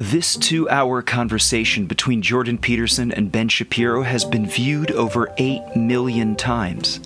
This 2-hour conversation between Jordan Peterson and Ben Shapiro has been viewed over 8 million times.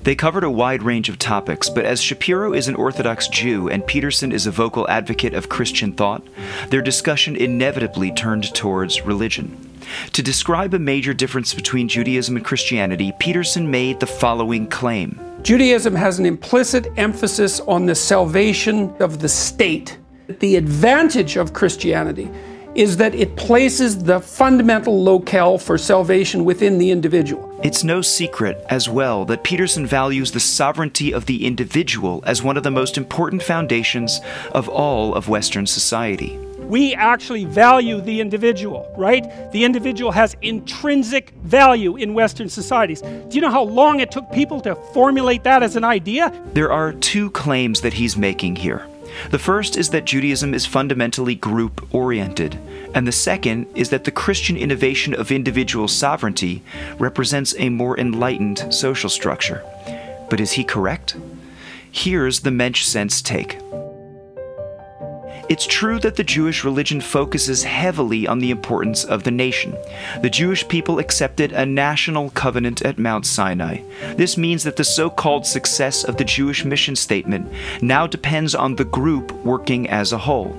They covered a wide range of topics, but as Shapiro is an Orthodox Jew and Peterson is a vocal advocate of Christian thought, their discussion inevitably turned towards religion. To describe a major difference between Judaism and Christianity, Peterson made the following claim. Judaism has an implicit emphasis on the salvation of the state. The advantage of Christianity is that it places the fundamental locale for salvation within the individual. It's no secret, as well, that Peterson values the sovereignty of the individual as one of the most important foundations of all of Western society. We actually value the individual, right? The individual has intrinsic value in Western societies. Do you know how long it took people to formulate that as an idea? There are two claims that he's making here. The first is that Judaism is fundamentally group-oriented, and the second is that the Christian innovation of individual sovereignty represents a more enlightened social structure. But is he correct? Here's the Mensch sense take. It's true that the Jewish religion focuses heavily on the importance of the nation. The Jewish people accepted a national covenant at Mount Sinai. This means that the so-called success of the Jewish mission statement now depends on the group working as a whole.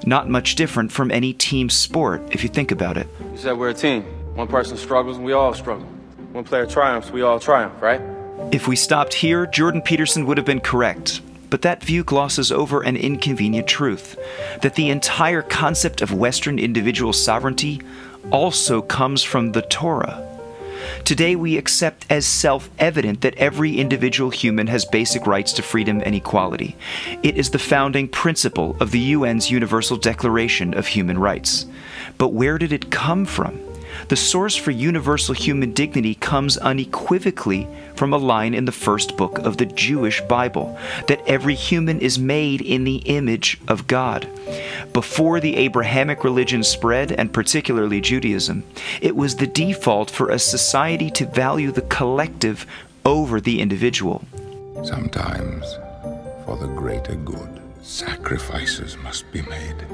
Not much different from any team sport, if you think about it. You said we're a team. One person struggles and we all struggle. One player triumphs, we all triumph, right? If we stopped here, Jordan Peterson would have been correct. But that view glosses over an inconvenient truth, that the entire concept of Western individual sovereignty also comes from the Torah. Today we accept as self-evident that every individual human has basic rights to freedom and equality. It is the founding principle of the UN's Universal Declaration of Human Rights. But where did it come from? The source for universal human dignity comes unequivocally from a line in the first book of the Jewish Bible, that every human is made in the image of God. Before the Abrahamic religion spread, and particularly Judaism, it was the default for a society to value the collective over the individual. Sometimes, for the greater good, sacrifices must be made.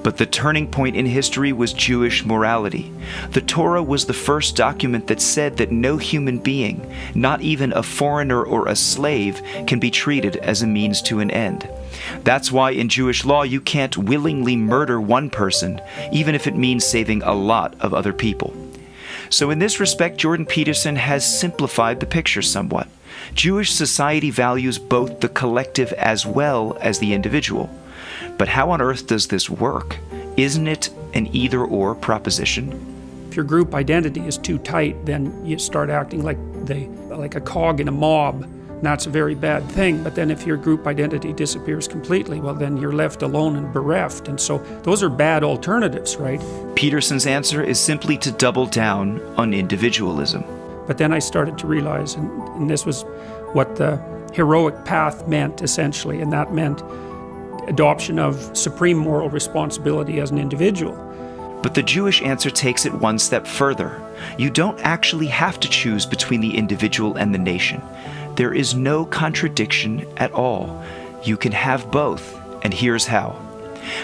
But the turning point in history was Jewish morality. The Torah was the first document that said that no human being, not even a foreigner or a slave, can be treated as a means to an end. That's why in Jewish law you can't willingly murder one person, even if it means saving a lot of other people. So in this respect, Jordan Peterson has simplified the picture somewhat. Jewish society values both the collective as well as the individual. But how on earth does this work? Isn't it an either-or proposition? If your group identity is too tight, then you start acting like a cog in a mob. And that's a very bad thing. But then if your group identity disappears completely, well, then you're left alone and bereft. And so those are bad alternatives, right? Peterson's answer is simply to double down on individualism. But then I started to realize, and this was what the heroic path meant, essentially, and that meant adoption of supreme moral responsibility as an individual. But the Jewish answer takes it one step further. You don't actually have to choose between the individual and the nation. There is no contradiction at all. You can have both, and here's how.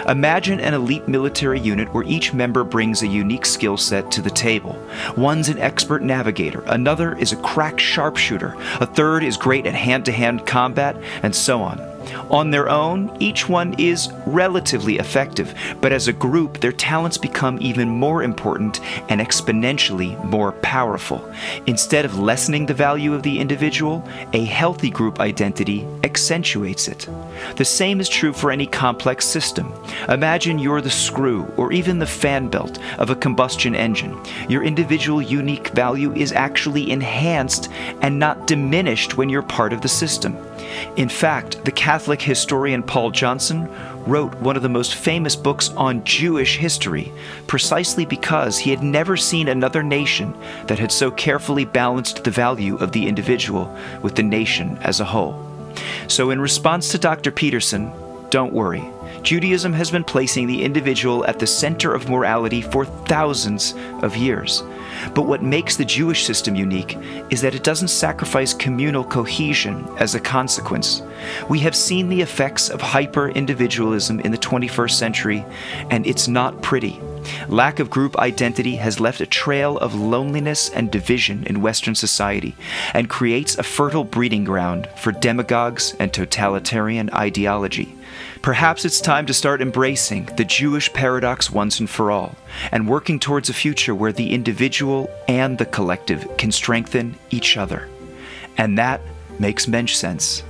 Imagine an elite military unit where each member brings a unique skill set to the table. One's an expert navigator, another is a crack sharpshooter, a third is great at hand-to-hand combat, and so on. On their own, each one is relatively effective, but as a group, their talents become even more important and exponentially more powerful. Instead of lessening the value of the individual, a healthy group identity accentuates it. The same is true for any complex system. Imagine you're the screw or even the fan belt of a combustion engine. Your individual unique value is actually enhanced and not diminished when you're part of the system. In fact, the Catholic historian Paul Johnson wrote one of the most famous books on Jewish history, precisely because he had never seen another nation that had so carefully balanced the value of the individual with the nation as a whole. So in response to Dr. Peterson, don't worry. Judaism has been placing the individual at the center of morality for thousands of years. But what makes the Jewish system unique is that it doesn't sacrifice communal cohesion as a consequence. We have seen the effects of hyper-individualism in the 21st century, and it's not pretty. Lack of group identity has left a trail of loneliness and division in Western society and creates a fertile breeding ground for demagogues and totalitarian ideology. Perhaps it's time to start embracing the Jewish paradox once and for all, and working towards a future where the individual and the collective can strengthen each other. And that makes mensch sense.